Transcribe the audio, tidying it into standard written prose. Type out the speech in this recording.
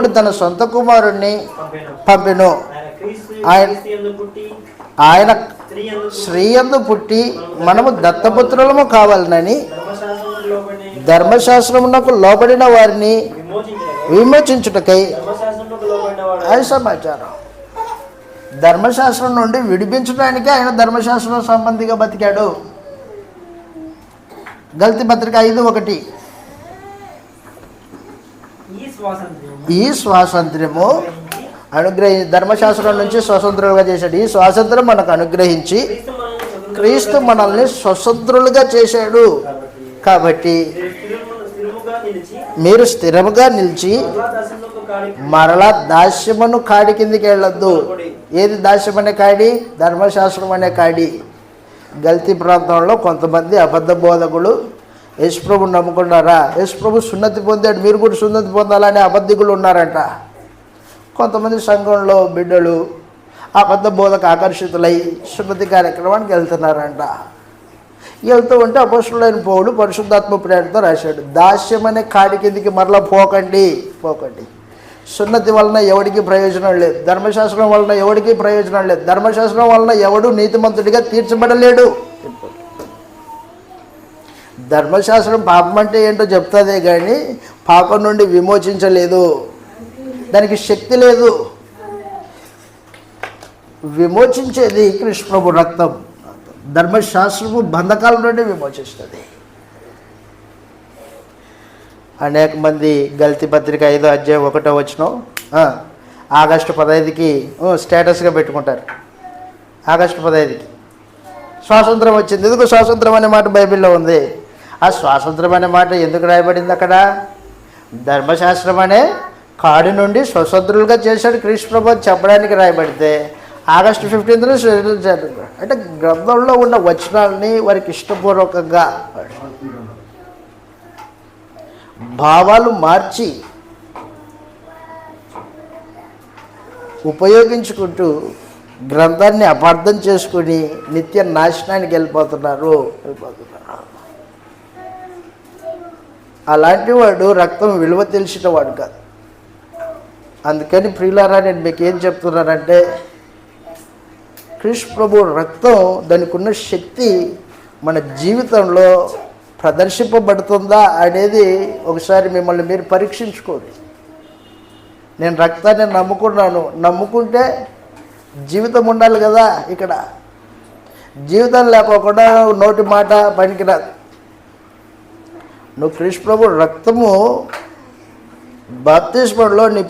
దేవుడు తన సొంత కుమారుణ్ణి పంపెను. ఆయన స్త్రీయందు పుట్టి మనము దత్తపుత్రులము కావాలనని ధర్మశాస్త్రమునకు లోబడిన వారిని విమోచించుటకై అది సమాచారం. ధర్మశాస్త్రం నుండి విడిపించడానికి ఆయన ధర్మశాస్త్రం సంబంధిగా బతికాడు. గల్తీ పత్రిక 5:1 ఈ స్వాతంత్ర్యము ధర్మశాస్త్రం నుంచి స్వతంత్రులుగా చేశాడు. ఈ స్వాతంత్రం మనకు అనుగ్రహించి క్రీస్తు మనల్ని స్వతంత్రులుగా చేశాడు. కాబట్టి మీరు స్థిరముగా నిలిచి మరలా దాస్యమును కాడి కిందికి వెళ్ళొద్దు. ఏది దాస్యం అనే కాడి? ధర్మశాస్త్రం అనే కాడి. గల్తీ ప్రాంతంలో కొంతమంది అబద్ధ బోధకులు యేసుప్రభుని నమ్ముకున్నారా, యేసుప్రభు సున్నతి పొందాడు మీరు కూడా సున్నతి పొందాలని అబద్ధికులు ఉన్నారంట. కొంతమంది సంఘంలో బిడ్డలు అబద్ధ బోధకు ఆకర్షితులై సున్నతి కార్యక్రమానికి వెళ్తున్నారంట. వెళ్తూ ఉంటే అపోస్తలుడైన పౌలు పరిశుద్ధాత్మ ప్రేరణతో రాశాడు, దాస్యం అనే కాడి కిందికి మరలా పోకండి. సున్నతి వలన ఎవడికి ప్రయోజనం లేదు, ధర్మశాస్త్రం వలన ఎవడికి ప్రయోజనం లేదు. ధర్మశాస్త్రం వలన ఎవడు నీతిమంతుడిగా తీర్చబడలేడు. ధర్మశాస్త్రం పాపం అంటే ఏంటో చెప్తాదే కానీ పాపం నుండి విమోచించలేదు, దానికి శక్తి లేదు. విమోచించేది కృష్ణ ప్రభు రక్తం. ధర్మశాస్త్రము బంధకాల నుండి విమోచిస్తుంది. అనేక మంది గల్తీ పత్రిక 5:1 ఆగస్టు 15కి స్టేటస్గా పెట్టుకుంటారు. ఆగస్టు 15కి స్వాతంత్రం వచ్చింది. ఎందుకు స్వాతంత్రం అనే మాట బైబిల్లో ఉంది? ఆ స్వాతంత్రం అనే మాట ఎందుకు రాయబడింది అక్కడ? ధర్మశాస్త్రం అనే కాడి నుండి స్వతంత్రులుగా చేశాడు కృష్ణ ప్రభు చెప్పడానికి రాయబడితే ఆగస్టు 15న అంటే గ్రంథంలో ఉన్న వచనాలని వారికి ఇష్టపూర్వకంగా భావాలు మార్చి ఉపయోగించుకుంటూ గ్రంథాన్ని అపార్థం చేసుకుని నిత్య నాశనానికి వెళ్ళిపోతున్నారు. అలాంటి వాడు రక్తం విలువ తెలిసిన వాడు కాదు. అందుకని ప్రియులారా, నేను మీకు ఏం చెప్తున్నానంటే కృష్ణ ప్రభు రక్తం దానికి ఉన్న శక్తి మన జీవితంలో ప్రదర్శింపబడుతుందా అనేది ఒకసారి మిమ్మల్ని మీరు పరీక్షించుకోండి. నేను రక్తాన్ని నమ్ముకున్నాను, నమ్ముకుంటే జీవితం ఉండాలి కదా. ఇక్కడ జీవితం లేకోకుండా నోటి మాట పనికిరాదు. నువ్వు కృష్ణ ప్రభు రక్తము బాప్తిస్మలో నీ